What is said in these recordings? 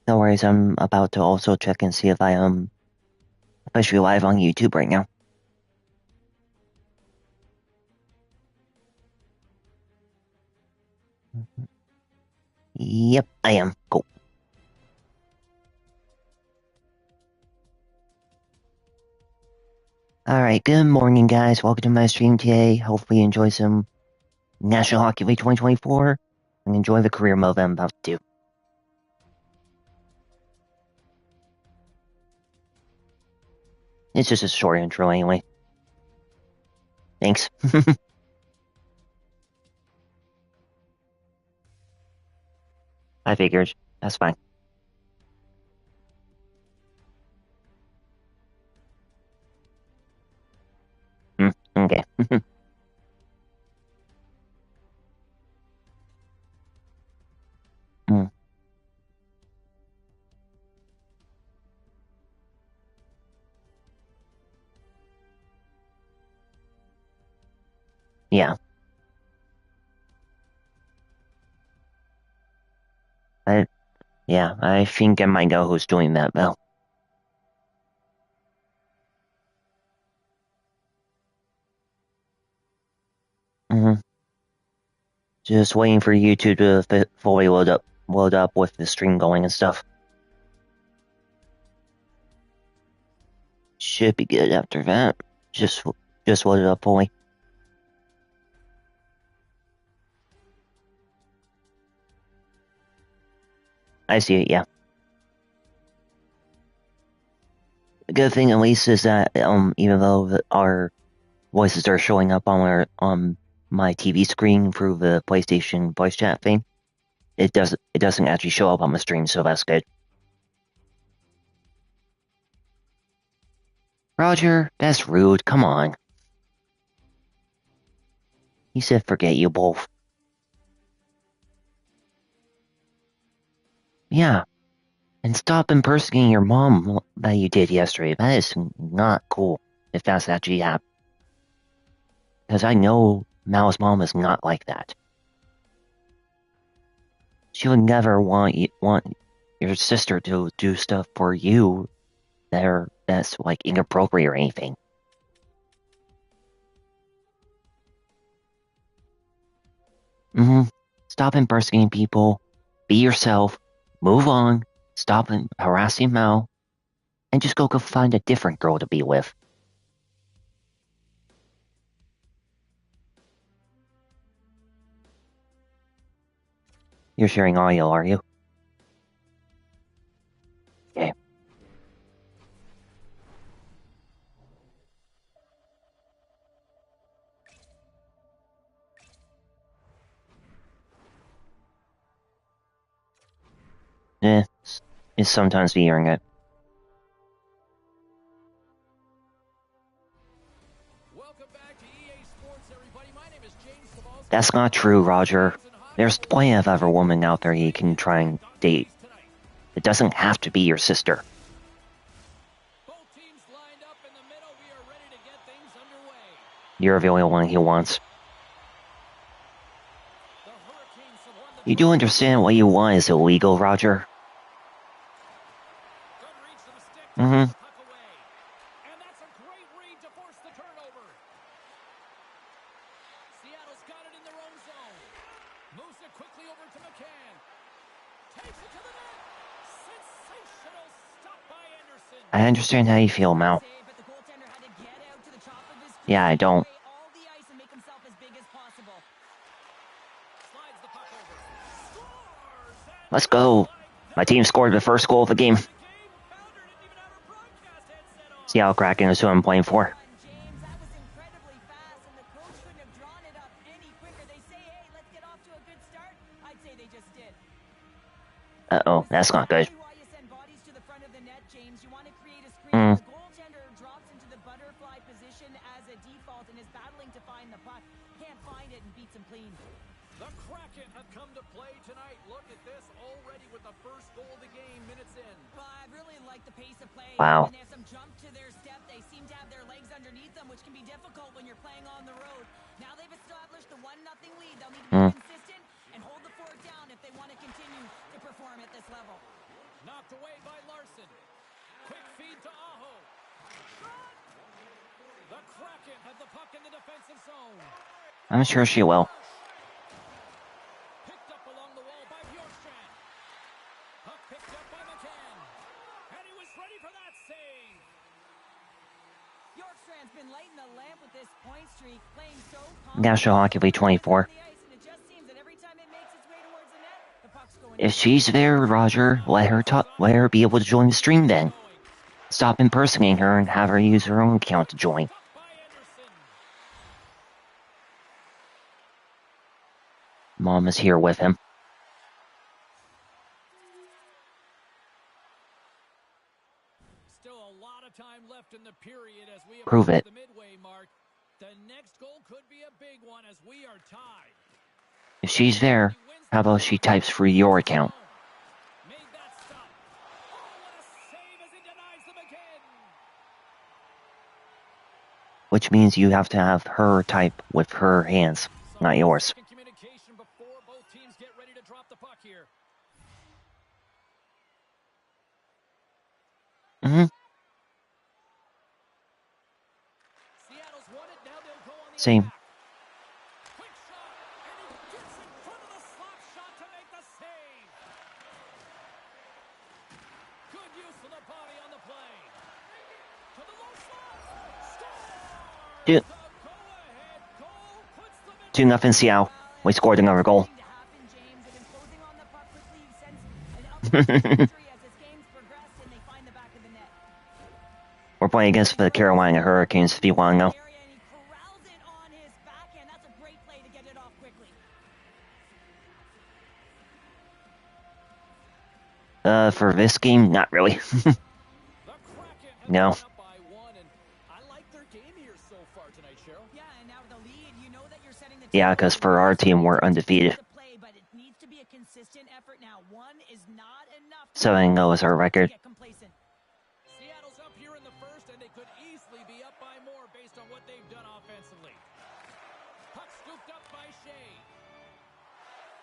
No worries, I'm about to also check and see if I am officially live on YouTube right now. Yep, I am. Cool. Alright, good morning guys. Welcome to my stream today. Hopefully you enjoy some National Hockey League 2024 and enjoy the career mode I'm about to do. It's just a short intro anyway. Thanks. I figured. That's fine. Okay. Yeah. I think I might know who's doing that though. Just waiting for YouTube to fully load up with the stream going and stuff. Should be good after that. Just load it up fully. I see it, yeah. The good thing at least is that even though our voices are showing up on my TV screen through the PlayStation voice chat thing, it doesn't actually show up on the stream, so that's good. Roger, that's rude. Come on. He said forget you both. Yeah. And stop impersonating your mom that you did yesterday. That is not cool, if that's actually happened. Because I know Mao's mom is not like that. She would never want your sister to do stuff for you that's like inappropriate or anything. Stop impersonating people. Be yourself. Move on. Stop harassing Mao. And just go find a different girl to be with. You're sharing audio, are you? Okay. It's sometimes be hearing it. That's not true, Roger. There's plenty of other women out there you can try and date. It doesn't have to be your sister. You're the only one he wants. You do understand what you want is illegal, Roger? I understand how you feel, Mal. Yeah, I don't. Let's go. My team scored the first goal of the game. Seattle Kraken is who I'm playing for. Uh-oh, that's not good. The Kraken have come to play tonight. Look at this already with the first goal of the game minutes in. Well, I really like the pace of play. Wow. And they have some jump to their step. They seem to have their legs underneath them, which can be difficult when you're playing on the road. Now they've established the 1-0 lead. They'll need to be consistent and hold the fort down if they want to continue to perform at this level. Not offensive zone. I'm sure she will. Picked up along the wall by Bjorkstrand. Puck picked up by McCann. And he was ready for that save. Bjorkstrand's been lighting the lamp with this point streak, playing so National Hockey League 24. If she's there, Roger, let her be able to join the stream then. Stop impersonating her and have her use her own account to join. Mom is here with him. Still a lot of time left in the period as we Prove it. The midway mark. The next goal could be a big one as we are tied. If she's there, how about she types for your account? Made that stop. Oh, what a save as he denies them again. Which means you have to have her type with her hands, not yours. Communication before both teams get ready to drop the puck here. Seattle's won it. Now they'll go on the Same. attack. Quick shot, and he gets in front of the slap shot to make the save. Good use of the body on the play. To the low slot. Scores! Dude. The go-ahead goal puts them in 2-0 Seattle. We scored another goal. We're playing against the Carolina Hurricanes, if you want to know. For this game, not really. No. Yeah, because for our team, we're undefeated. 7-0 is our record. Seattle's up here in the first, and they could easily be up by more based on what they've done offensively. Puck scooped up by Shea.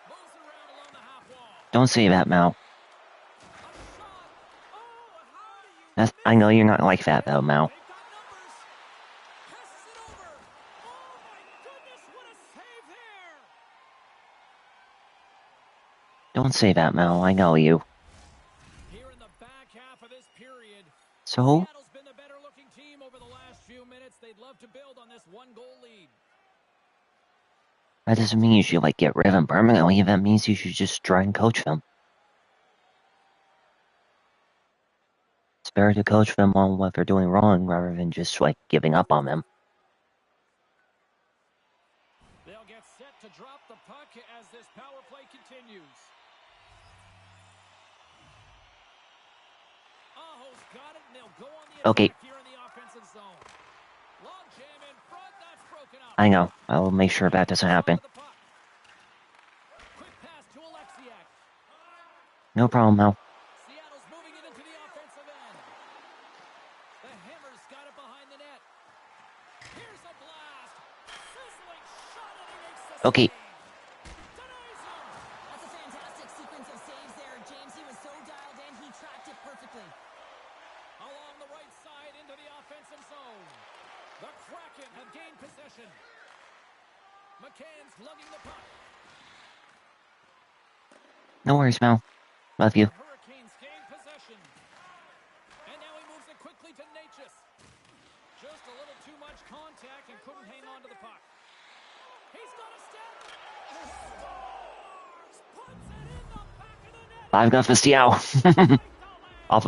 Moves around along the half wall. Don't say that, Mal. I know you're not like that, though, Mal. Don't say that, Mal. I know you. Here in the back half of this period, So? Seattle's been the better looking team over the last few minutes. They'd love to build on this one-goal lead. That doesn't mean you should, get rid of them permanently. That means you should just try and coach them. It's better to coach them on what they're doing wrong rather than just, giving up on them. They'll get set to drop the puck as this power play continues. Aho's got it, and they'll go on the Okay. attack here in the offensive zone. Long jam in front, that's broken up. I know. I will make sure that doesn't happen. Quick pass to Alexiak. No problem, Mal. Seattle's moving it into the offensive end. The Hammers got it behind the net. Here's a blast. Sizzling shot, and he makes the Okay. save. Denies him. That's a fantastic sequence of saves there, James. He was so dialed in, he tracked it perfectly. Along the right side into the offensive zone. The Kraken have gained possession. McCann's lugging the puck. No worries, Mal. Love you. The Hurricanes gain possession. And now he moves it quickly to Natchez. Just a little too much contact and couldn't hang on to the puck. He's got a step. Scores! Puts it in the back of the net. 5-0 for Seattle. off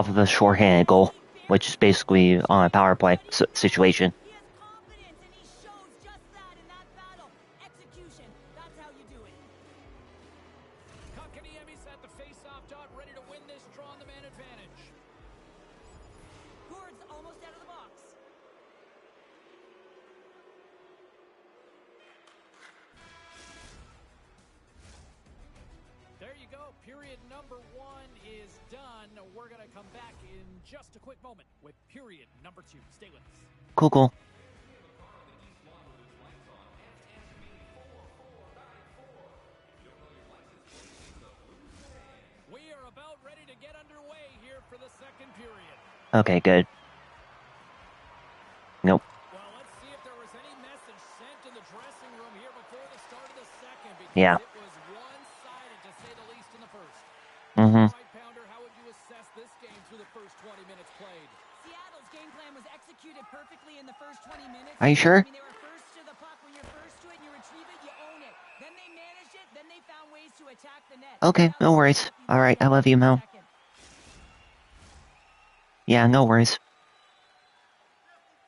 of the shorthanded goal, which is basically on a power play situation. He has confidence, and he shows just that in that battle. Execution, that's how you do it. Kotkaniemi's at the face-off dot, ready to win this draw on the man advantage. Gord's almost out of the box. There you go. Period number 1 is done. We're going to come back in just a quick moment with period number 2. Stay with us. Cool. We are about ready to get underway here for the second period. Okay, good. Nope. Well, let's see if there was any Yeah. It was one-sided, to say the least, in the first. Mm-hmm. All right, Pounder, how would you assess this game through the first 20 minutes played? Seattle's game plan was executed perfectly in the first 20 minutes. Are you sure? I mean, they were first to the puck. When you're first to it and you retrieve it, you own it. Then they managed it. Then they found ways to attack the net. Okay, no worries. All right, I love you, Mel. Yeah, no worries.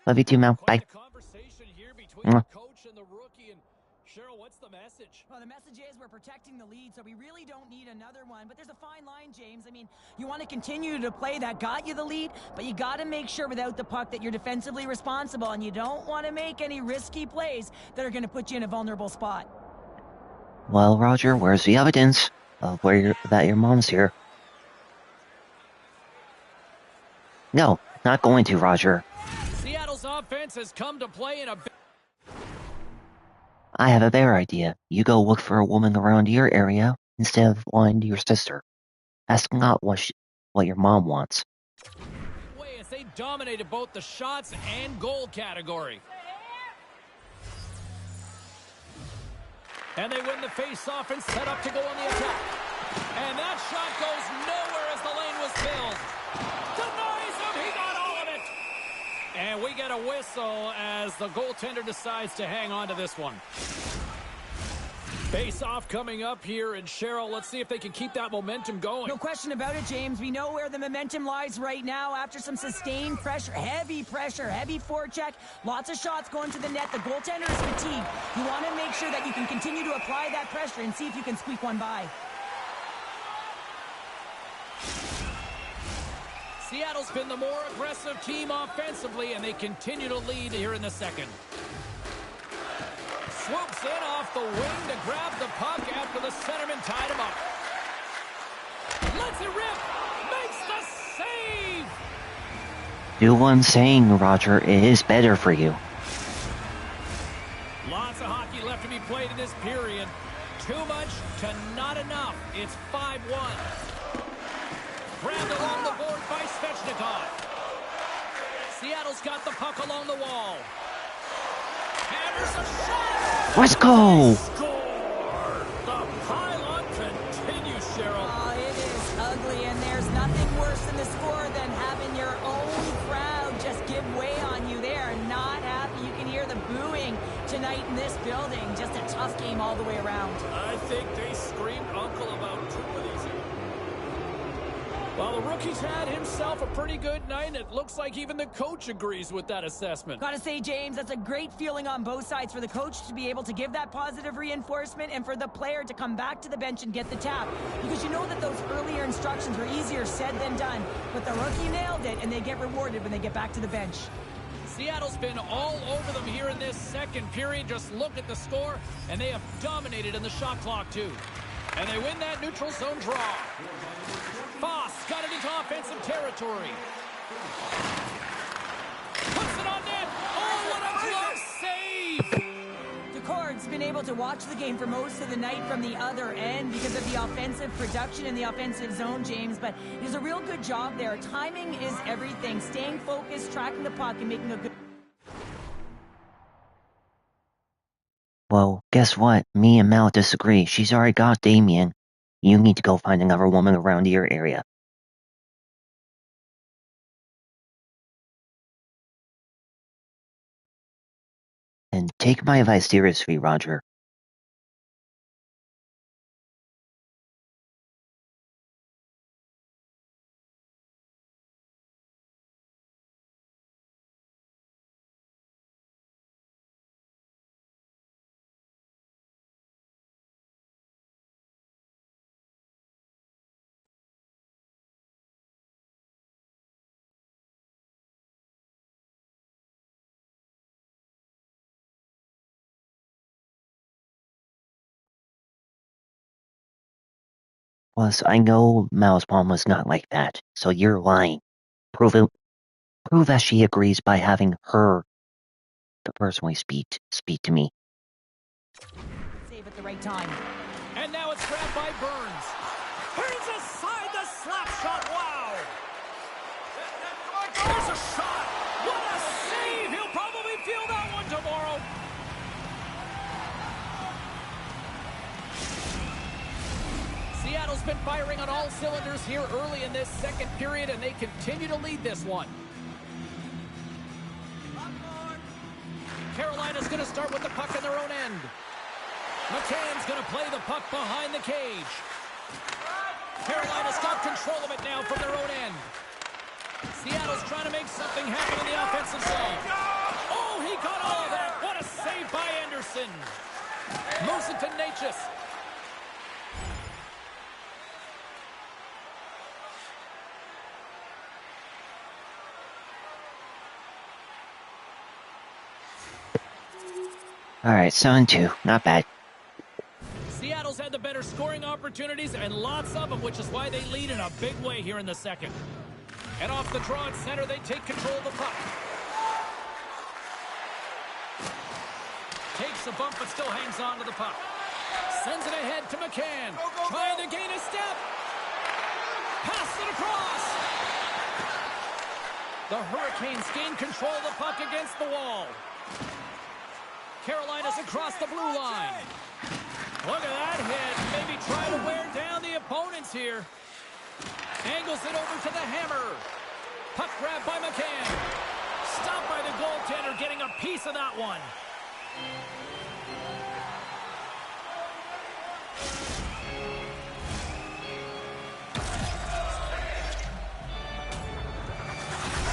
Love you too, Mel. Bye. Quite the conversation here between the coach and the rookie. And Cheryl, what's the message? Well, the message is we're protecting the lead, so we really don't need another one. But there's a fine line, James. I mean, you want to continue to play that got you the lead, but you got to make sure without the puck that you're defensively responsible, and you don't want to make any risky plays that are going to put you in a vulnerable spot. Well, Roger, where's the evidence of that your mom's here? No, not going to, Roger. Seattle's offense has come to play in a... I have a better idea. You go look for a woman around your area instead of lying to your sister. Ask not what your mom wants. As they dominated both the shots and goal category. And they win the face-off and set up to go on the attack. And that shot goes nowhere as the lane was filled. Denies him, he got all of it. And we get a whistle as the goaltender decides to hang on to this one. Face-off coming up here, and Cheryl, let's see if they can keep that momentum going. No question about it, James. We know where the momentum lies right now after some sustained pressure, heavy forecheck, lots of shots going to the net. The goaltender is fatigued. You want to make sure that you can continue to apply that pressure and see if you can squeak one by. Seattle's been the more aggressive team offensively, and they continue to lead here in the second. Swoops in off the wing to grab the puck after the centerman tied him up. Lets it rip. Makes the save. Do what I'm saying, Roger. It is better for you. Lots of hockey left to be played in this period. Too much to not enough. It's 5-1. Grabbed along the board by Svechnikov. Seattle's got the puck along the wall. And there's a shot! Let's go! Score! The pylon continues, Cheryl. Oh, it is ugly, and there's nothing worse than the score than having your own crowd just give way on you. They are not happy. You can hear the booing tonight in this building. Just a tough game all the way around. I think they screamed uncle about two of these. Well, the rookie's had himself a pretty good night, and it looks like even the coach agrees with that assessment. Gotta say, James, that's a great feeling on both sides for the coach to be able to give that positive reinforcement and for the player to come back to the bench and get the tap. Because you know that those earlier instructions were easier said than done, but the rookie nailed it, and they get rewarded when they get back to the bench. Seattle's been all over them here in this second period. Just look at the score, and they have dominated in the shot clock, too. And they win that neutral zone draw. Foss got it into offensive territory. Puts it on net. Oh, what a close save! Decord's been able to watch the game for most of the night from the other end because of the offensive production in the offensive zone, James, but he does a real good job there. Timing is everything. Staying focused, tracking the puck, and making a good... Well, guess what? Me and Mal disagree. She's already got Damien. You need to go find another woman around your area. And take my advice seriously, Roger. Plus, I know Mal's mom was not like that, so you're lying. Prove that she agrees by having her to personally speak to me. Save at the right time. And now it's grabbed by Burns. Burns aside the slap shot. Wow! There's a shot. What a save! He'll probably feel that one tomorrow. Seattle's been firing on all cylinders here early in this second period, and they continue to lead this one. Carolina's going to start with the puck in their own end. McCann's going to play the puck behind the cage. Carolina's got control of it now from their own end. Seattle's trying to make something happen in the offensive zone. Oh, he got all of that. What a save by Anderson. Moves it to Natchez. All right, 7-2. Not bad. Seattle's had the better scoring opportunities, and lots of them, which is why they lead in a big way here in the second. And off the draw at center, they take control of the puck. Takes a bump, but still hangs on to the puck. Sends it ahead to McCann. Trying to gain a step. Pass it across. The Hurricanes gain control of the puck against the wall. Carolina's across the blue line. Look at that hit. Maybe try to wear down the opponents here. Angles it over to the hammer. Puck grab by McCann. Stopped by the goaltender, getting a piece of that one.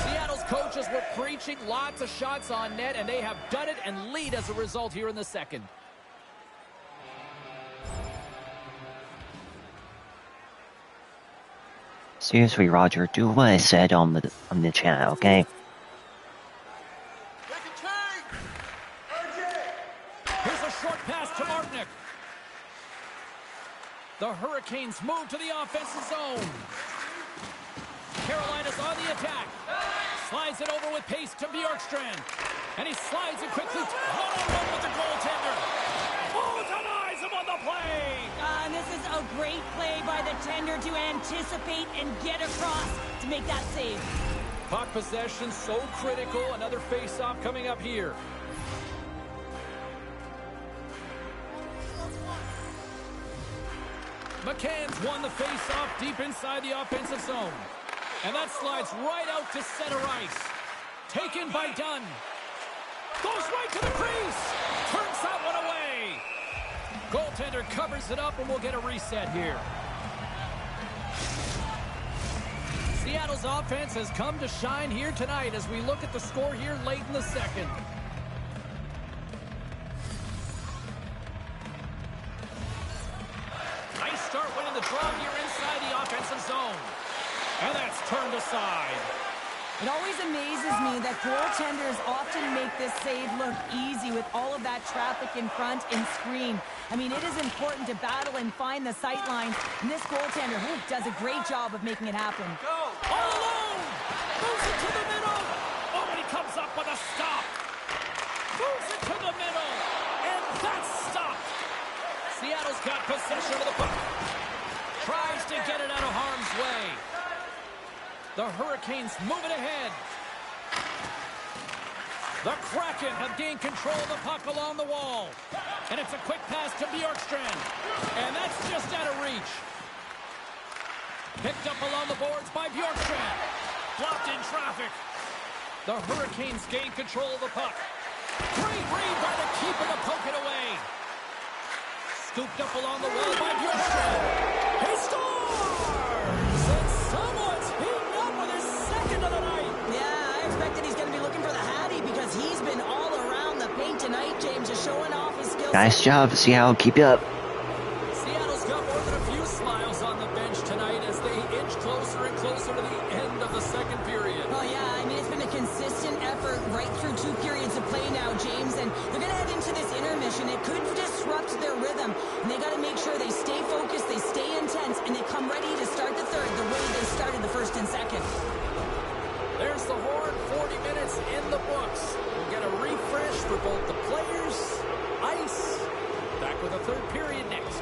Seattle's coaches were preaching lots of shots on net, and they have done it and lead as a result here in the second. Seriously, Roger, do what I said on the chat, okay? Here's a short pass to Martinick. The Hurricanes move to the offensive zone. Carolina's on the attack. Slides it over with pace to Bjorkstrand. And he slides it quickly. One-on-one with the goaltender. Oh, denies him on the play. And this is a great play by the tender to anticipate and get across to make that save. Puck possession so critical. Another face-off coming up here. McCann's won the face-off deep inside the offensive zone. And that slides right out to center ice. Taken by Dunn. Goes right to the crease. Turns that one away. Goaltender covers it up, and we'll get a reset here. Seattle's offense has come to shine here tonight as we look at the score here late in the second. Nice start winning the draw here inside the offensive zone. And that's turned aside. It always amazes me that goaltenders often make this save look easy with all of that traffic in front and screen. I mean, it is important to battle and find the sight lines, and this goaltender does a great job of making it happen. Go! All alone! Moves it to the middle! Oh, and he comes up with a stop! Moves it to the middle! And that's stopped! Seattle's got possession of the puck. Tries to get it out of harm's way. The Hurricanes move it ahead. The Kraken have gained control of the puck along the wall. And it's a quick pass to Bjorkstrand. And that's just out of reach. Picked up along the boards by Bjorkstrand. Blocked in traffic. The Hurricanes gain control of the puck. Great read by the keeper to poke it away. Scooped up along the wall by Bjorkstrand. He scores! And someone's heating up with his second of the night. Yeah, I expected he's going to be looking for the Hattie because he's been all around the paint tonight, James, just showing off his skills. Nice job, Seattle. Keep it up. Seattle's got more than a few smiles on the bench tonight as they inch closer and closer to the end of the second period. Oh, yeah, I mean, it's been a consistent effort right through 2 periods of play now, James, and they're going to head into this intermission. It could disrupt their rhythm, and they got to make sure they stay focused, they stay intense, and they come ready to start the third the way they started the first and second. There's the horn, 40 minutes in the books. We'll get a refresh for both the players, ice. Back with a third period next.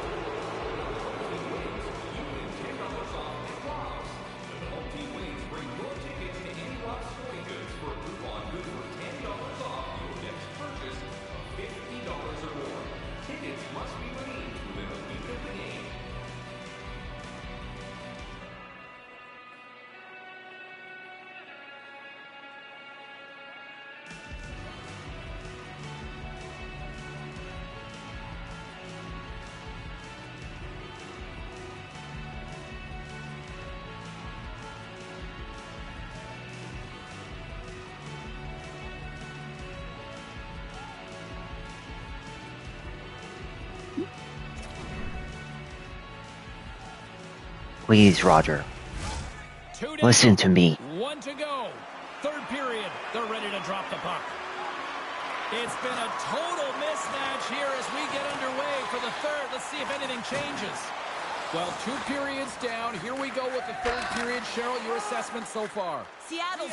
Please, Roger. Listen to me. 1 to go. Third period. They're ready to drop the puck. It's been a total mismatch here as we get underway for the third. Let's see if anything changes. Well, 2 periods down. Here we go with the third period. Cheryl, your assessment so far. Seattle's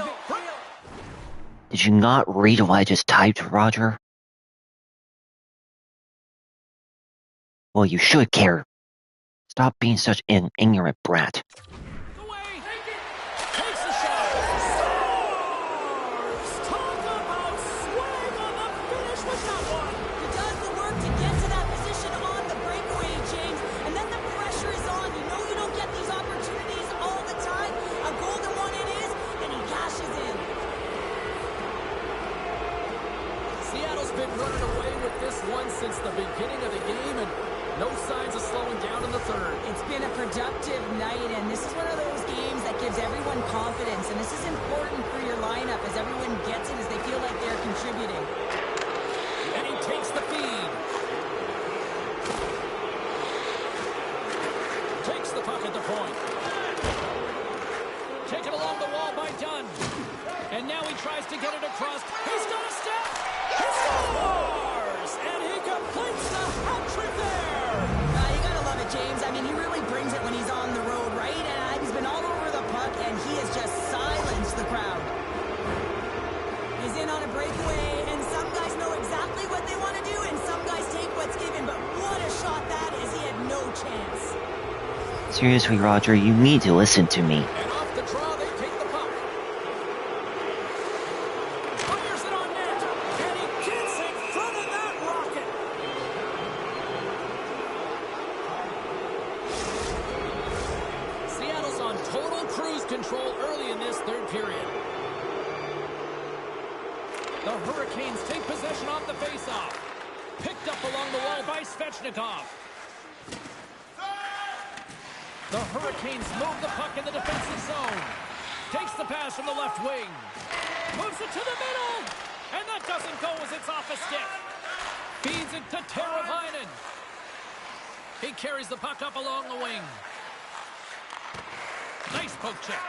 Did you not read what I just typed, Roger? Well, you should care. Stop being such an ignorant brat. Away. Takes the shot. Scores! Talk about swing on the finish with that one. He does the work to get to that position on the breakaway, James. And then the pressure is on. You know you don't get these opportunities all the time. A golden one it is, and he cashes in. Seattle's been running away with this one since the beginning of the game, and no signs of slowing down in the third. It's been a productive night, and this is one of those games that gives everyone confidence. And this is important for your lineup as everyone gets it, as they feel like they're contributing. And he takes the feed. Takes the puck at the point. Taken along the wall by Dunn. And now he tries to get it across. He's got a step. He scores! And he completes the hat trick there. You gotta love it, James. I mean, he really brings it when he's on the road, right? And he's been all over the puck, and he has just silenced the crowd. He's in on a breakaway, and some guys know exactly what they want to do, and some guys take what's given. But what a shot that is. He had no chance. Seriously, Roger, you need to listen to me. And off the draw, they take the puck. Fires it on net. And he gets in front of that rocket. Seattle's on total cruise control early in this third period. The Hurricanes take possession off the faceoff. Picked up along the wall by Svechnikov. The Hurricanes move the puck in the defensive zone. Takes the pass from the left wing. Moves it to the middle. And that doesn't go as it's off a stick. Feeds it to Teravainen. He carries the puck up along the wing. Nice poke check.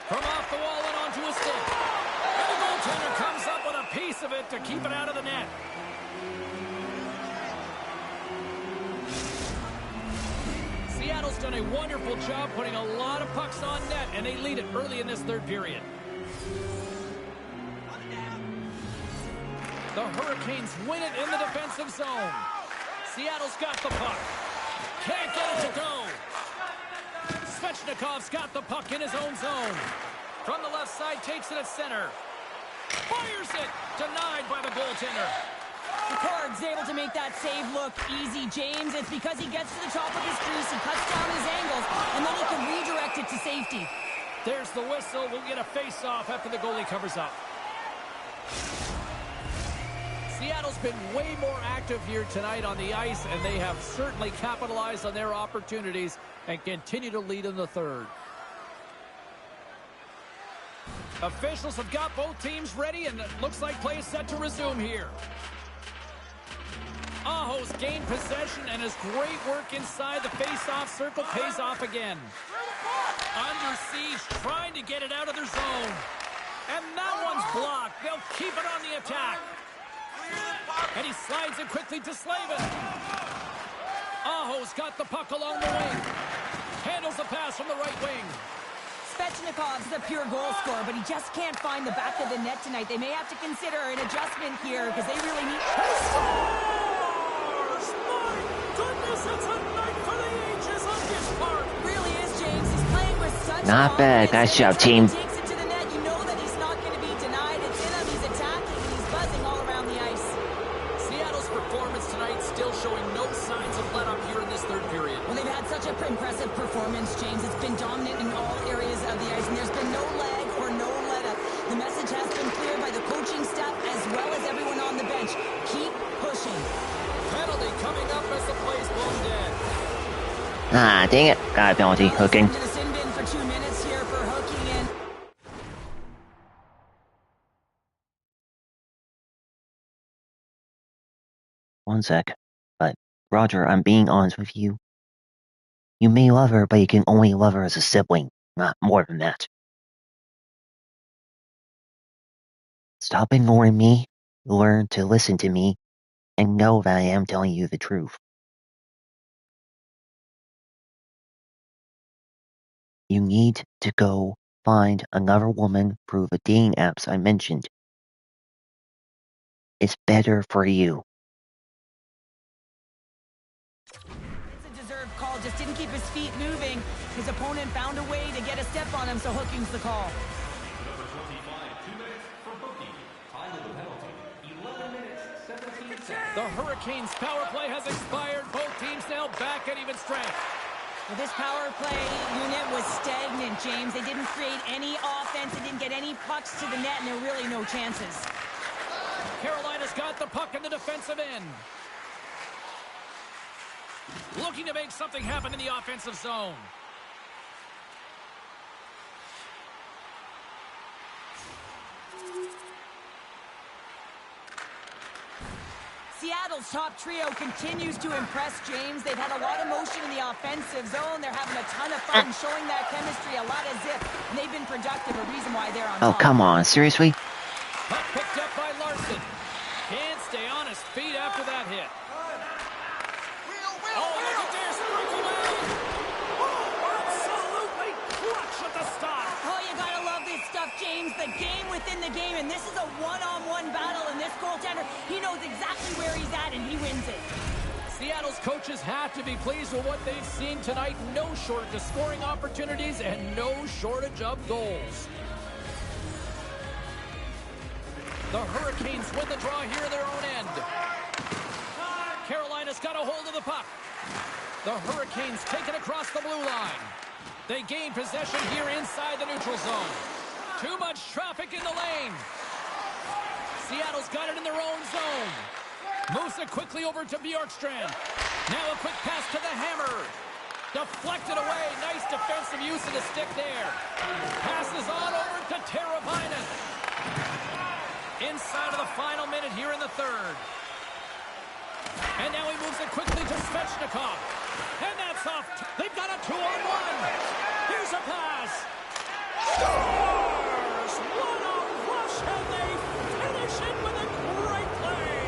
From off the wall and onto a stick. And the goaltender comes up with a piece of it to keep it out of the net. Seattle's done a wonderful job putting a lot of pucks on net, and they lead it early in this third period. The Hurricanes win it in the defensive zone. Seattle's got the puck. Can't get it to go. Svechnikov's got the puck in his own zone. From the left side, takes it at center. Fires it. Denied by the goaltender. Picard's able to make that save look easy, James. It's because he gets to the top of his crease, he cuts down his angles, and then he can redirect it to safety. There's the whistle. We'll get a face-off after the goalie covers up. Seattle's been way more active here tonight on the ice, and they have certainly capitalized on their opportunities and continue to lead in the third. Officials have got both teams ready, and it looks like play is set to resume here. Aho's gained possession, and his great work inside the face-off circle pays off again. Under siege, trying to get it out of their zone. And that one's blocked. They'll keep it on the attack. And he slides it quickly to Slavin. Aho's got the puck along the wing. Handles the pass from the right wing. Svechnikov's a pure goal scorer, but he just can't find the back of the net tonight. They may have to consider an adjustment here because they really need... My goodness, it's a night for the ages on his part. Really is, James. He's playing with such Not bad. Nice job, team. He takes it to the net. You know that he's not going to be denied. It's in him. He's attacking, and he's buzzing all around the ice. Seattle's performance tonight still showing no signs of let up here in this third period. Well, they've had such an impressive performance, James. It's been dominant in all areas of the ice, and there's been no lag or no let up. The message has been clear by the coaching staff as well as everyone on the bench. Keep pushing. Penalty coming up as the play's blown dead. Ah, dang it. Got a penalty. Hooking. To the sin bin for 2 minutes here for hooking in. One sec. But, Roger, I'm being honest with you. You may love her, but you can only love her as a sibling, not more than that. Stop ignoring me, learn to listen to me, and know that I am telling you the truth. You need to go find another woman through the dating apps I mentioned. It's better for you. It's a deserved call, just didn't keep his feet moving. His opponent found a way to get a step on him, so hooking's the call. Number 25, 2 minutes for booking. Time of the penalty, 11 minutes, 17 seconds. The Hurricanes' power play has expired. Both teams now back at even strength. Well, this power play unit was stagnant, James. They didn't create any offense. They didn't get any pucks to the net, and there were really no chances. Carolina's got the puck in the defensive end. Looking to make something happen in the offensive zone. Seattle's top trio continues to impress, James. They've had a lot of motion in the offensive zone. They're having a ton of fun, showing that chemistry, a lot of zip, and they've been productive, a reason why they're on top. Oh, come on, seriously? Puck picked up by Larson. Can't stay on his feet after that hit. Oh, look at this breakaway! Oh, absolutely clutch at the stop. Oh, you gotta love this stuff, James. The game within the game, and this is a one-on-one battle, and this goaltender, he knows exactly where he's at, and he wins it. Seattle's coaches have to be pleased with what they've seen tonight. No shortage of scoring opportunities and no shortage of goals. The Hurricanes win the draw here in their own end. Carolina's got a hold of the puck. The Hurricanes take it across the blue line. They gain possession here inside the neutral zone. Too much traffic in the lane. Seattle's got it in their own zone. Moves it quickly over to Bjorkstrand. Now a quick pass to the Hammer. Deflected away. Nice defensive use of the stick there. Passes on over to Teravainen. Inside of the final minute here in the third. And now he moves it quickly to Svechnikov. And that's off. They've got a 2-on-1. Here's a pass. Scores! What a rush, and they finish it with a great play.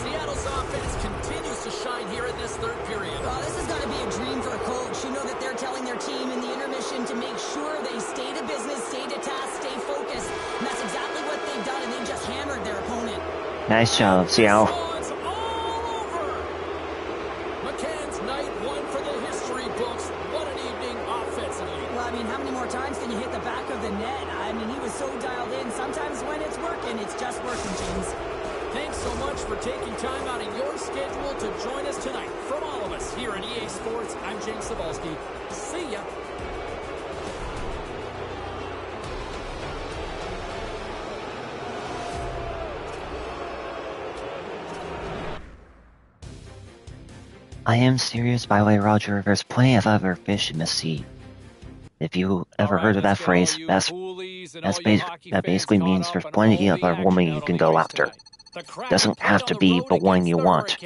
Seattle's offense continues to shine here in this third period. Well, this has got to be a dream for a coach. You know that they're telling their team in the intermission to make sure they stay to business, stay to task, stay focused. And that's exactly what they've done, and they've just hammered their opponent. Nice job, Seattle. It's all over. McCann's night one for the history books. What an evening offensively. Well, I mean, how many more times can you hit the back of the net? I mean, he was so dialed in. Sometimes when it's working, it's just working, James. Thanks so much for taking time out of your schedule to join us tonight. From all of us here at EA Sports, I'm James Cebulski. See ya. I am serious, by the way, Roger. There's plenty of other fish in the sea. If you ever heard of that phrase, that basically means there's plenty of other women you can go after. Doesn't have to be the one you want.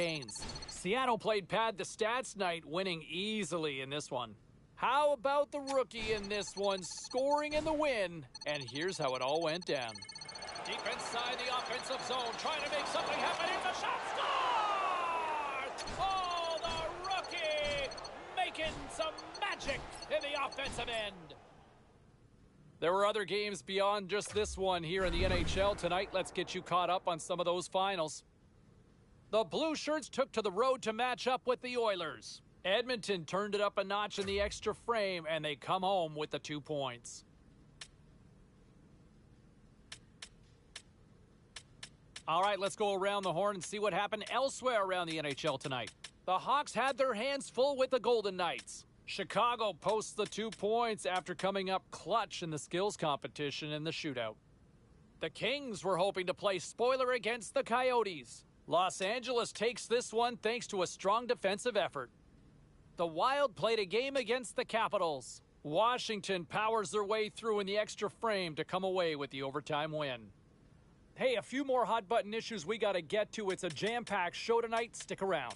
Seattle played pad the stats night, winning easily in this one. How about the rookie in this one, scoring in the win? And here's how it all went down. Deep inside the offensive zone, trying to make something happen. Here's the shot, score! Oh, the rookie making some magic in the offensive end. There were other games beyond just this one here in the NHL tonight. Let's get you caught up on some of those finals. The Blue Shirts took to the road to match up with the Oilers. Edmonton turned it up a notch in the extra frame, and they come home with the 2 points. All right, let's go around the horn and see what happened elsewhere around the NHL tonight. The Hawks had their hands full with the Golden Knights. Chicago posts the 2 points after coming up clutch in the skills competition in the shootout. The Kings were hoping to play spoiler against the Coyotes. Los Angeles takes this one thanks to a strong defensive effort. The Wild played a game against the Capitals. Washington powers their way through in the extra frame to come away with the overtime win. Hey, a few more hot button issues we got to get to. It's a jam-packed show tonight. Stick around.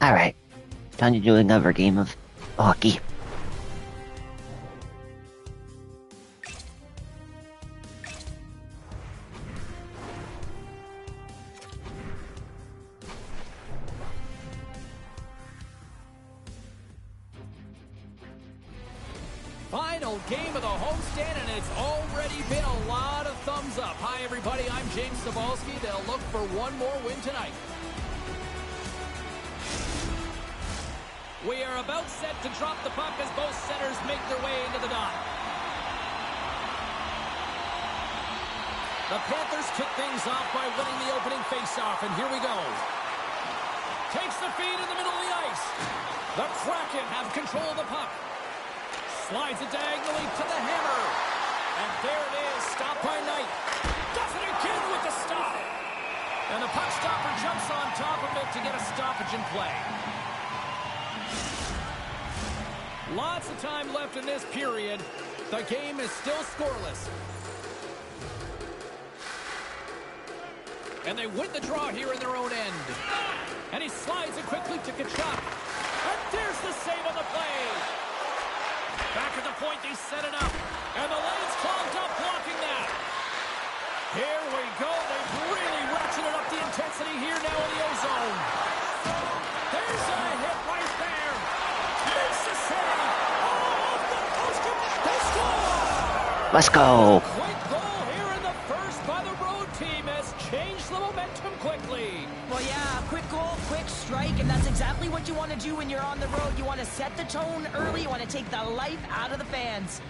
Alright, time to do another game of hockey. Final game of the homestand, and it's already been a lot of thumbs up. Hi, everybody. I'm James Cebulski. They'll look for one more win tonight. We are about set to drop the puck as both centers make their way into the dot. The Panthers kick things off by winning the opening faceoff, and here we go. Takes the feed in the middle of the ice. The Kraken have control of the puck. Slides it diagonally to the hammer. And there it is, stopped by Knight. Does it again with the stop. And the puck stopper jumps on top of it to get a stoppage in play. Lots of time left in this period. The game is still scoreless. And they win the draw here in their own end. And he slides it quickly to Kachuk. And there's the save on the play. Back at the point, they set it up. And the lane's clogged up, blocking that. Here we go. They've really ratcheted up the intensity here now in the O-zone. There's a hit right there. Makes the save. Oh, off the post. They score. Let's go! Quick goal here in the first by the road team has changed the momentum quickly. Well, yeah, quick goal, quick strike, and that's exactly what you want to do when you're on the road. You want to set the tone early. You want to take the life out of the fans.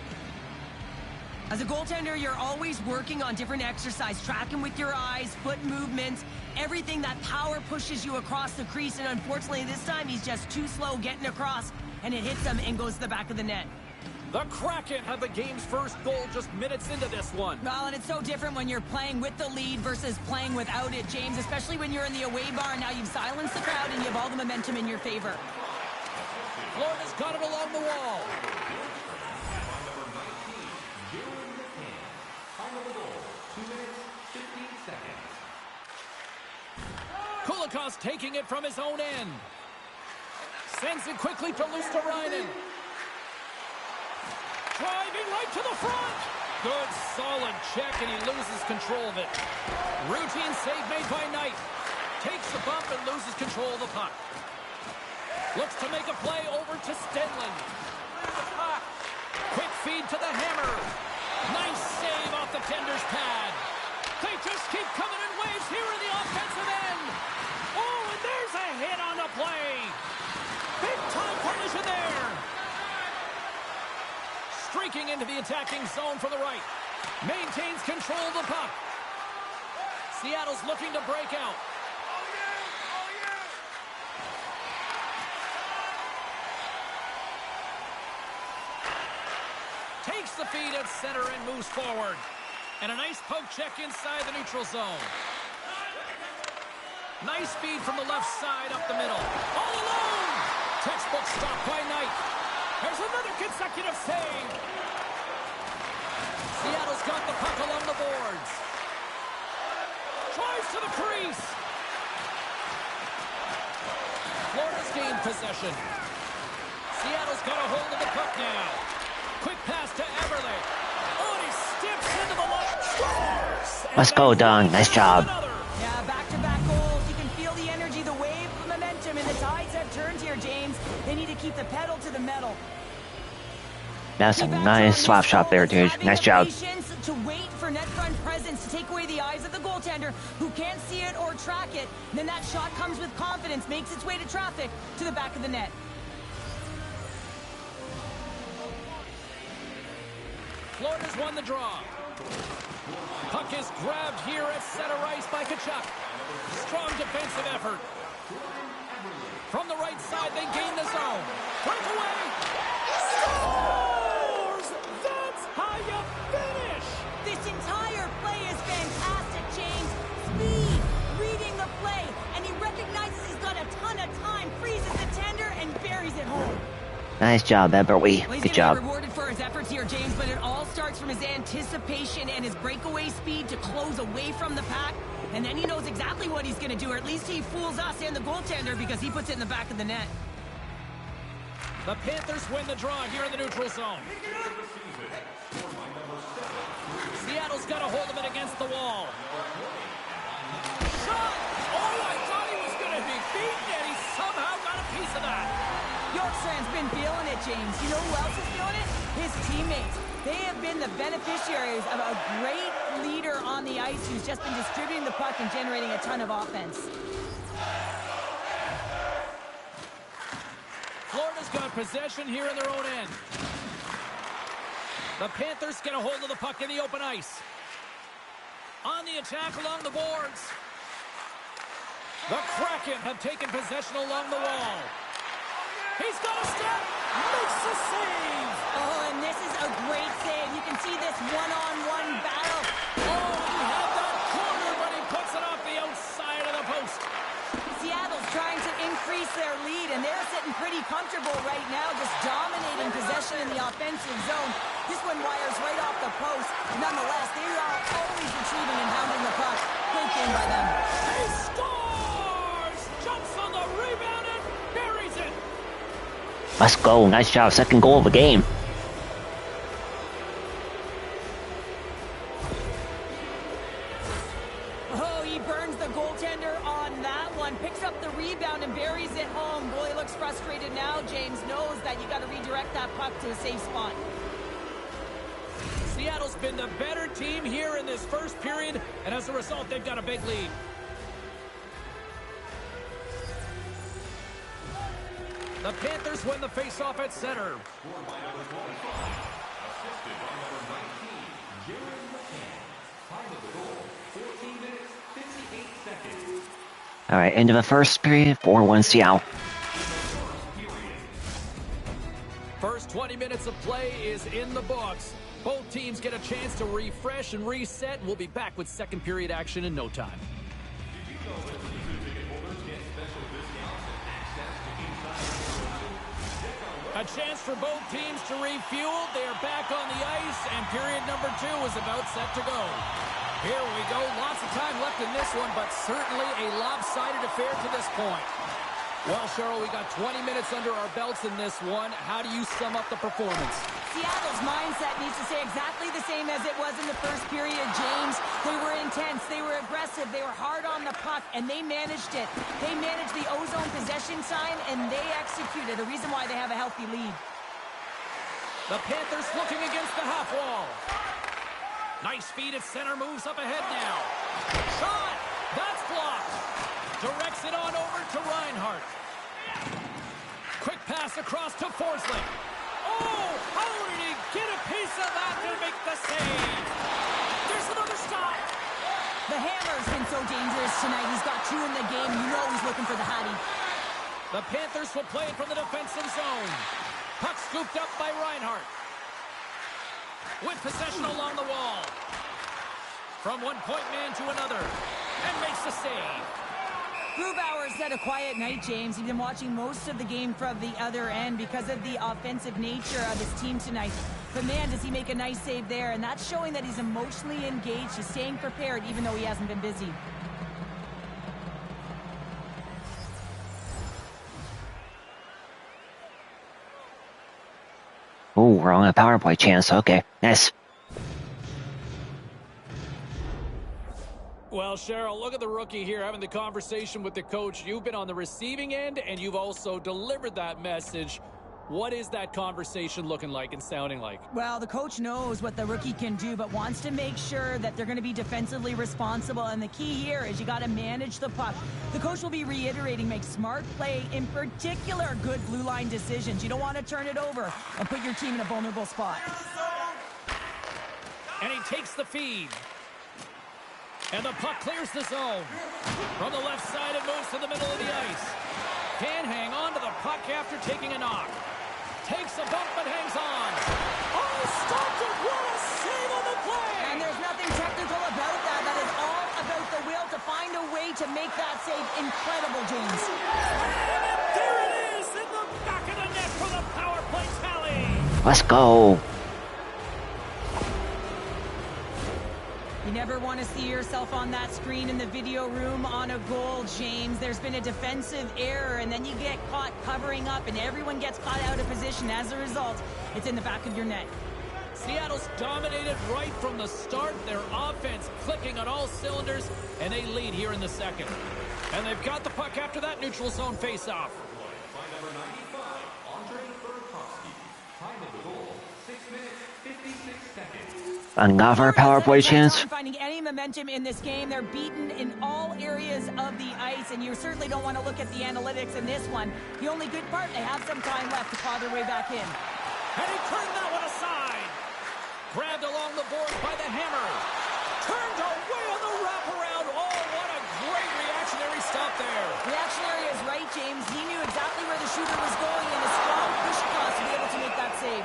As a goaltender, you're always working on different exercise, tracking with your eyes, foot movements, everything that power pushes you across the crease, and unfortunately this time he's just too slow getting across, and it hits him and goes to the back of the net. The Kraken have the game's first goal just minutes into this one. Well, and it's so different when you're playing with the lead versus playing without it, James, especially when you're in the away bar. Now you've silenced the crowd and you have all the momentum in your favor. Florida's got it along the wall. Kulikov's taking it from his own end. Sends it quickly to Luosterainen. Driving right to the front. Good, solid check, and he loses control of it. Routine save made by Knight. Takes the bump and loses control of the puck. Looks to make a play over to Stenlund. Quick feed to the hammer. Nice save off the tender's pad. They just keep coming in waves here in the offensive end. Oh, and there's a hit on the play. Big time collision there. Streaking into the attacking zone from the right. Maintains control of the puck. Seattle's looking to break out. Takes the feed at center and moves forward. And a nice poke check inside the neutral zone. Nice speed from the left side up the middle. All alone! Textbook stop by Knight. There's another consecutive save. Seattle's got the puck along the boards. Drives to the crease. Florida's gained possession. Seattle's got a hold of the puck now. Quick pass to Everly. Oh, and he steps into the line. Scores! Let's go, Don. Nice job. Yeah, back-to-back goals. You can feel the energy, the wave of momentum, and the tides have turned here, James. They need to keep the pedal to the metal. That's a nice swap shot there, dude. Nice job. Patience to wait for net front presence to take away the eyes of the goaltender who can't see it or track it. And then that shot comes with confidence, makes its way to traffic to the back of the net. Florida's won the draw. Puck is grabbed here at center ice by Tkachuk. Strong defensive effort. From the right side, they gain the zone. Breakaway. Scores! That's how you finish! This entire play is fantastic, James. Speed, reading the play, and he recognizes he's got a ton of time, freezes the tender, and buries it home. Nice job, Eberle. Well, he's Good job. Be rewarded for his efforts here, James, but it all starts from his anticipation and his breakaway speed to close away from the pack. And then he knows exactly what he's going to do, or at least he fools us and the goaltender because he puts it in the back of the net. The Panthers win the draw here in the neutral zone. Seattle's got a hold of it against the wall. Shot! Oh, I thought he was going to be beaten, and he somehow got a piece of that. Yorkstrand's been feeling it, James. You know who else is feeling it? His teammates. They have been the beneficiaries of a great leader on the ice who's just been distributing the puck and generating a ton of offense. Florida's got possession here in their own end. The Panthers get a hold of the puck in the open ice. On the attack along the boards. The Kraken have taken possession along the wall. He's got a step. Makes the save. Oh, and this is a great save. You can see this one-on-one battle. Oh, he had that corner, but he puts it off the outside of the post. Seattle's trying to increase their lead, and they're sitting pretty comfortable right now, just dominating possession in the offensive zone. This one wires right off the post. Nonetheless, they are always retrieving and hounding the puck. Great game by them. He scores! Jumps on the rebound and buries it. Let's go. Nice job. Second goal of the game. Oh, he burns the goaltender on that one. Picks up the rebound and buries it home. Boy, he looks frustrated now. James knows that you got to redirect that puck to a safe spot. Seattle's been the better team here in this first period, and as a result, they've got a big lead. The Panthers win the faceoff at center. All right, end of the first period, 4-1 Seattle. First 20 minutes of play is in the books. Both teams get a chance to refresh and reset. We'll be back with second period action in no time. A chance for both teams to refuel. They are back on the ice, and period number 2 is about set to go. Here we go. Lots of time left in this one, but certainly a lopsided affair to this point. Well, Cheryl, we got 20 minutes under our belts in this one. How do you sum up the performance? Seattle's mindset needs to stay exactly the same as it was in the first period, James. They were intense, they were aggressive, they were hard on the puck, and they managed it. They managed the ozone possession sign, and they executed, the reason why they have a healthy lead. The Panthers looking against the half wall. Nice feed at center, moves up ahead now. Shot! That's blocked. Directs it on over to Reinhart. Quick pass across to Forsling. Oh, how did he get a piece of that to make the save? There's another stop. The hammer's been so dangerous tonight. He's got 2 in the game. You know he's looking for the Hattie. The Panthers will play it from the defensive zone. Puck scooped up by Reinhart. With possession along the wall. From one point man to another. And makes the save. Grubauer's had a quiet night, James. He's been watching most of the game from the other end because of the offensive nature of his team tonight. But man, does he make a nice save there, and that's showing that he's emotionally engaged. He's staying prepared even though he hasn't been busy. Oh, we're on a power play chance. Okay, nice. Well, Cheryl, look at the rookie here having the conversation with the coach. You've been on the receiving end, and you've also delivered that message. What is that conversation looking like and sounding like? Well, the coach knows what the rookie can do, but wants to make sure that they're going to be defensively responsible. And the key here is you got to manage the puck. The coach will be reiterating, make smart play, in particular, good blue line decisions. You don't want to turn it over and put your team in a vulnerable spot. And he takes the feed. And the puck clears the zone. From the left side, it moves to the middle of the ice. Can hang on to the puck after taking a knock. Takes a bump but hangs on. Oh, stopped it. What a save on the play. And there's nothing technical about that. That is all about the will to find a way to make that save. Incredible, James. And there it is in the back of the net for the power play tally. Let's go. You never want to see yourself on that screen in the video room on a goal, James. There's been a defensive error, and then you get caught covering up, and everyone gets caught out of position. As a result, it's in the back of your net. Seattle's dominated right from the start. Their offense clicking on all cylinders, and they lead here in the second. And they've got the puck after that neutral zone faceoff. By number 95, Andre Burakovsky. Time of the goal, 6 minutes, 56 seconds. And got our power play chance. Finding any momentum in this game. They're beaten in all areas of the ice, and you certainly don't want to look at the analytics in this one. The only good part, they have some time left to claw their way back in. And he turned that one aside. Grabbed along the board by the hammer. Turned away on the wraparound. Oh, what a great reactionary stop there. Reactionary is right, James. He knew exactly where the shooter was going, and a strong push across to be able to make that save.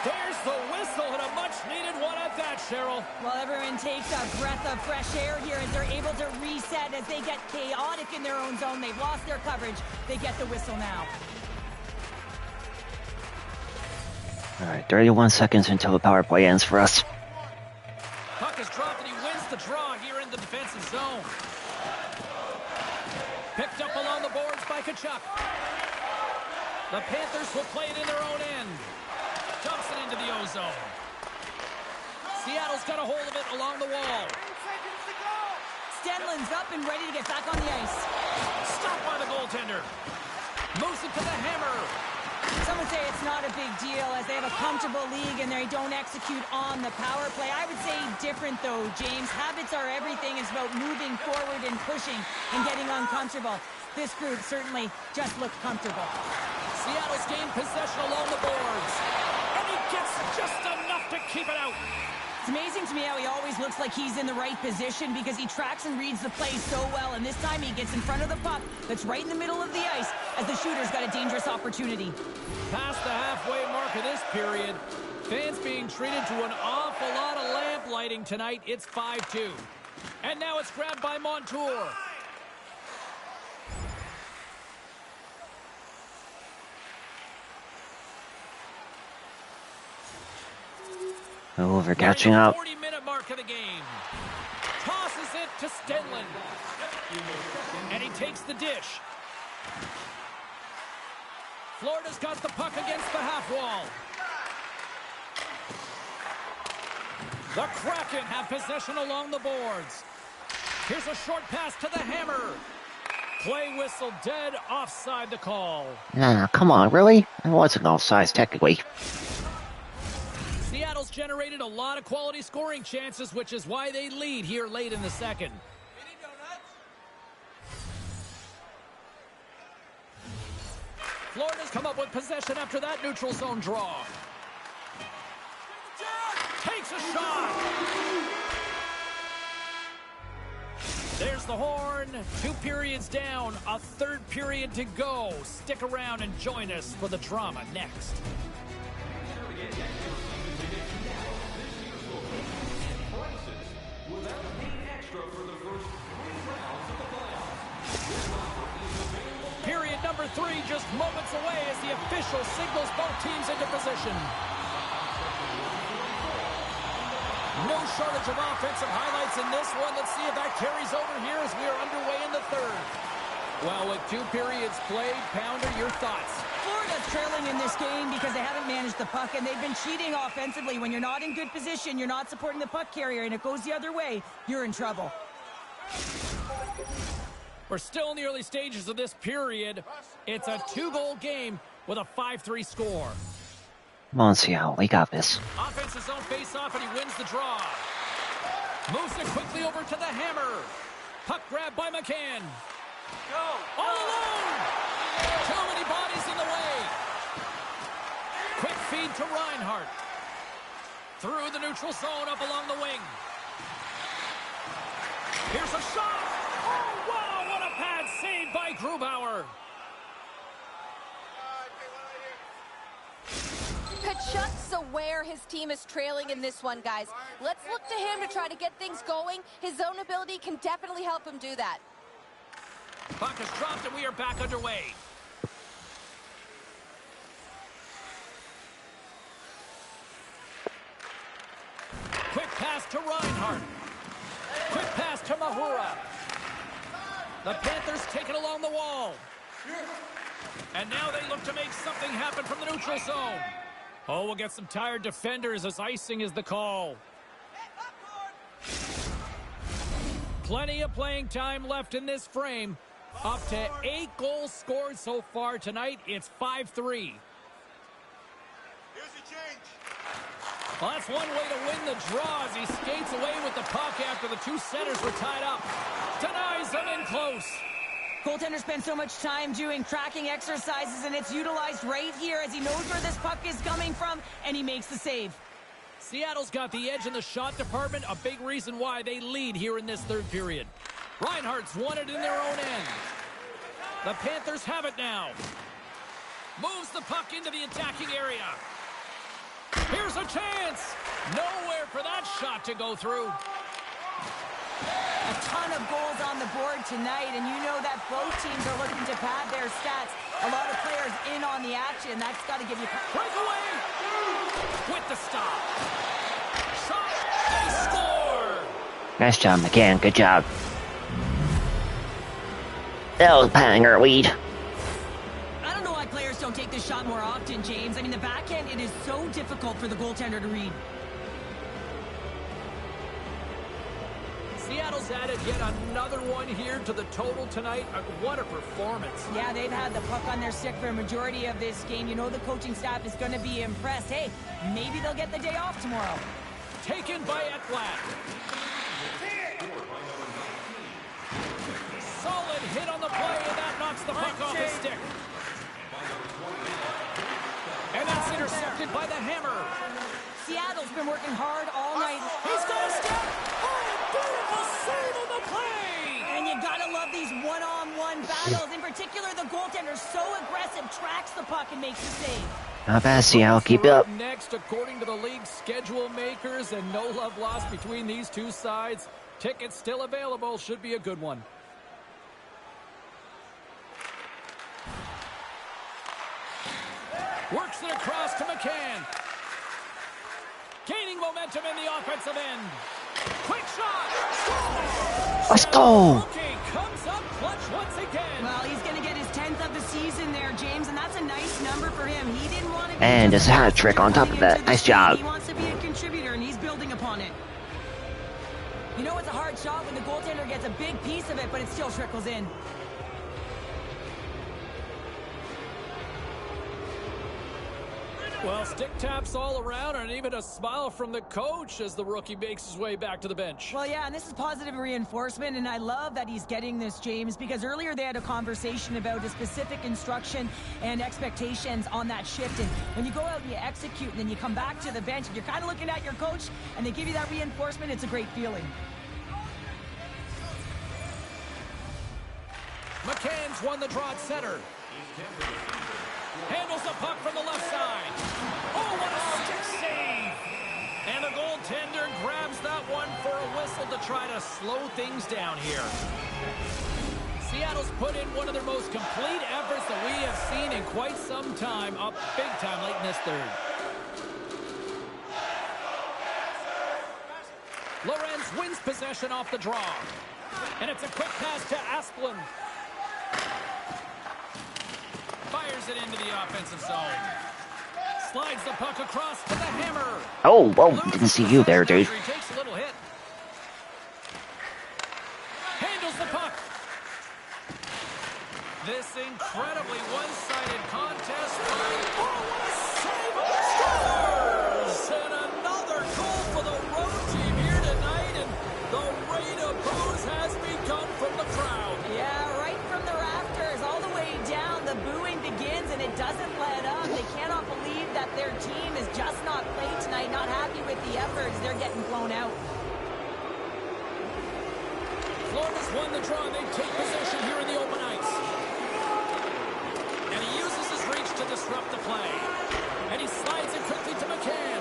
There's the whistle, and a much-needed one at that, Cheryl. Well, everyone takes a breath of fresh air here as they're able to reset as they get chaotic in their own zone. They've lost their coverage. They get the whistle now. All right, 31 seconds until the power play ends for us. Puck is dropped, and he wins the draw here in the defensive zone. Picked up along the boards by Tkachuk. The Panthers will play it in their own end. Dumps it into the O-zone. Seattle's got a hold of it along the wall. Stenlin's up and ready to get back on the ice. Stopped by the goaltender. Moves it to the hammer. Some would say it's not a big deal as they have a comfortable league and they don't execute on the power play. I would say different though, James. Habits are everything. It's about moving forward and pushing and getting uncomfortable. This group certainly just looked comfortable. Seattle's gained possession along the boards. And he gets just enough to keep it out. It's amazing to me how he always looks like he's in the right position because he tracks and reads the play so well. And this time he gets in front of the puck that's right in the middle of the ice as the shooter's got a dangerous opportunity. Past the halfway mark of this period, fans being treated to an awful lot of lamp lighting tonight. It's 5-2. And now it's grabbed by Montour. Oh, they're catching up. 40-minute mark of the game. Tosses it to Stenlin. And he takes the dish. Florida's got the puck against the half wall. The Kraken have possession along the boards. Here's a short pass to the hammer. Play whistle dead, offside the call. Nah, come on, really? It wasn't offside technically. Seattle's generated a lot of quality scoring chances, which is why they lead here late in the second. Florida's come up with possession after that neutral zone draw. Takes a shot. There's the horn. 2 periods down, a 3rd period to go. Stick around and join us for the drama next. Period number 3 just moments away as the official signals both teams into position. No shortage of offensive highlights in this one. Let's see if that carries over here as we are underway in the 3rd. Well, with 2 periods played, Pounder, your thoughts? Florida's trailing in this game because they haven't managed the puck, and they've been cheating offensively. When you're not in good position, you're not supporting the puck carrier, and it goes the other way, you're in trouble. We're still in the early stages of this period. It's a 2-goal game with a 5-3 score. Come on, Seattle, we got this. Offensive zone face-off, and he wins the draw. Moves it quickly over to the hammer. Puck grab by McCann. Go! All alone! Too many bodies in the way. Quick feed to Reinhart. Through the neutral zone, up along the wing. Here's a shot. Oh, wow, what a pad save by Grubauer. Kachuk's aware his team is trailing in this one, guys. Let's look to him to try to get things going. His zone ability can definitely help him do that. Puck is dropped and we are back underway. Quick pass to Reinhart. Quick pass to Mahura. The Panthers take it along the wall. And now they look to make something happen from the neutral zone. Oh, we'll get some tired defenders as icing is the call. Plenty of playing time left in this frame. Up to 8 goals scored so far tonight. It's 5-3. Here's the change. Well, that's one way to win the draw as he skates away with the puck after the two centers were tied up. Denies them in close. Goaltender spends so much time doing tracking exercises, and it's utilized right here as he knows where this puck is coming from, and he makes the save. Seattle's got the edge in the shot department, a big reason why they lead here in this third period. Reinhardt's won it in their own end. The Panthers have it now. Moves the puck into the attacking area. Here's a chance. Nowhere for that shot to go through. A ton of goals on the board tonight, and you know that both teams are looking to pad their stats. A lot of players in on the action. That's got to give you... Breakaway! With the stop. Shot. They score! Nice job, McCann. Good job. That was padding our lead. I don't know why players don't take this shot more often, James. I mean, the backhand, it is so difficult for the goaltender to read. Seattle's added yet another one here to the total tonight. What a performance. Yeah, they've had the puck on their stick for a majority of this game. You know the coaching staff is going to be impressed. Hey, maybe they'll get the day off tomorrow. Taken by Ekblad. Solid hit on the play, and that knocks the puck off his stick. And that's intercepted by the hammer. Seattle's been working hard all night. He's got a step. Oh, beautiful save on the play. And you gotta love these one-on-one battles. In particular, the goaltender so aggressive, tracks the puck and makes the save. Not bad, Seattle. Keep it up. Next, according to the league schedule makers, and no love lost between these two sides. Tickets still available. Should be a good one. Works it across to McCann. Gaining momentum in the offensive end. Quick shot. Let's go. Okay, comes up clutch once again. Well, he's going to get his 10th of the season there, James, and that's a nice number for him. He didn't want to be And just just a hat trick on top of that. Nice job. He wants to be a contributor, and he's building upon it. You know it's a hard shot when the goaltender gets a big piece of it, but it still trickles in. Well, stick taps all around and even a smile from the coach as the rookie makes his way back to the bench. Well, yeah, and this is positive reinforcement, and I love that he's getting this, James, because earlier they had a conversation about the specific instruction and expectations on that shift, and when you go out and you execute and then you come back to the bench and you're kind of looking at your coach and they give you that reinforcement, it's a great feeling. McCann's won the draw at center. Handles the puck from the left side. Oh, what a stick save! And the goaltender grabs that one for a whistle to try to slow things down here. Seattle's put in one of their most complete efforts that we have seen in quite some time, up big time late in this third. Lorenz wins possession off the draw. And it's a quick pass to Asplund. Fires it into the offensive zone. Slides the puck across to the hammer. Oh, whoa, didn't see you there, dude. He takes a little hit. Handles the puck. This incredibly one-sided contest. Oh, what a save! Scores! And another goal for the road team here tonight, and the rate of booze has begun from the crowd. Yeah, right from the rafters all the way down, the booing begins and it doesn't let up. They cannot believe that their team is just not played tonight, not happy with the efforts. They're getting blown out. Florida's won the draw. They take possession here in the open ice. And he uses his reach to disrupt the play. And he slides it quickly to McCann.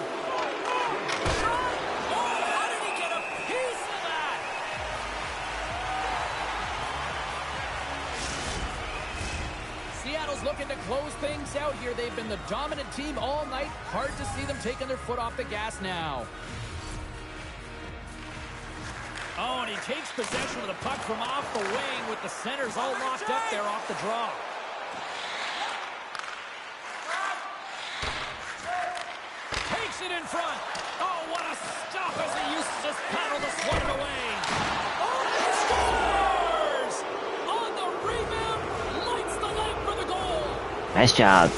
Oh, how did he get a piece of that? Seattle's looking to close things out here. They've been the dominant team all night. Hard to see them taking their foot off the gas now. Oh, and he takes possession of the puck from off the wing with the centers all locked up there off the draw. Takes it in front. Oh, what a stop as he used to just paddle the slug away. Oh, he scores! On the rebound, lights the lamp for the goal. Nice job.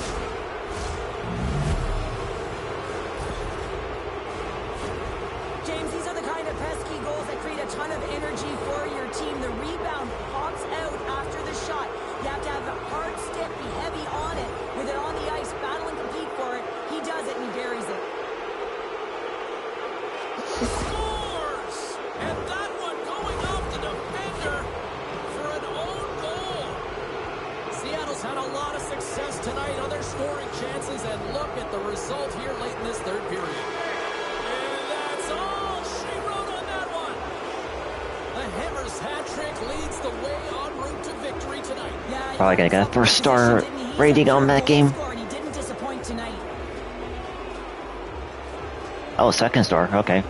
James, these are the kind of pesky goals that create a ton of energy for your team. The rebound pops out after the shot. You have to have a hard stick, be heavy on it. With it on the ice, battle and compete for it. He does it and he buries it. Scores! And that one going off the defender for an own goal. Seattle's had a lot of success tonight on their scoring chances, and look at the result here late in this third period. And that's all she wrote on that one. The Hammers hat trick leads the way en route to victory tonight. Yeah, Probably gonna get a first star rating on that game. And he didn't disappoint tonight. Oh, second star. Okay.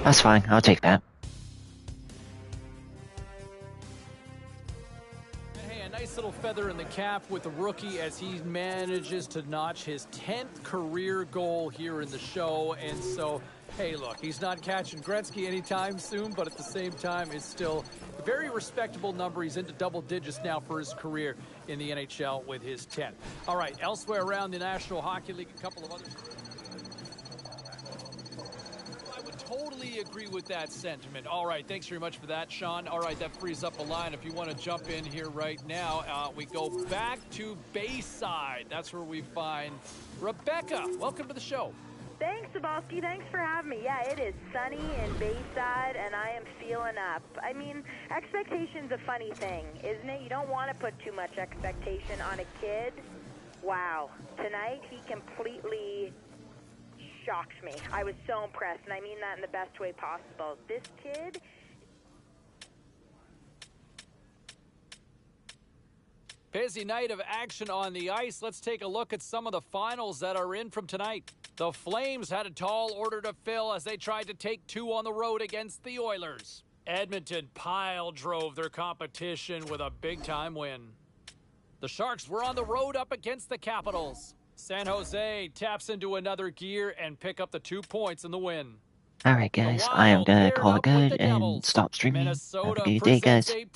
That's fine. I'll take that. Hey, a nice little feather in the cap with the rookie as he manages to notch his 10th career goal here in the show. And so, hey, look, he's not catching Gretzky anytime soon, but at the same time, it's still a very respectable number. He's into double digits now for his career in the NHL with his 10th. All right, elsewhere around the National Hockey League, a couple of others. I would totally agree with that sentiment. All right, thanks very much for that, Sean. All right, that frees up a line. If you want to jump in here right now, we go back to Bayside. That's where we find Rebecca. Welcome to the show. Thanks, Sabalski. Thanks for having me. Yeah, it is sunny in Bayside, and I am feeling up. I mean, expectation's a funny thing, isn't it? You don't want to put too much expectation on a kid. Wow. Tonight, he completely shocked me. I was so impressed, and I mean that in the best way possible. This kid... Busy night of action on the ice. Let's take a look at some of the finals that are in from tonight. The Flames had a tall order to fill as they tried to take two on the road against the Oilers. Edmonton pile drove their competition with a big-time win. The Sharks were on the road up against the Capitals. San Jose taps into another gear and pick up the 2 points in the win. Alright, guys. I am gonna call it good and stop streaming. Have a good day, guys. See you.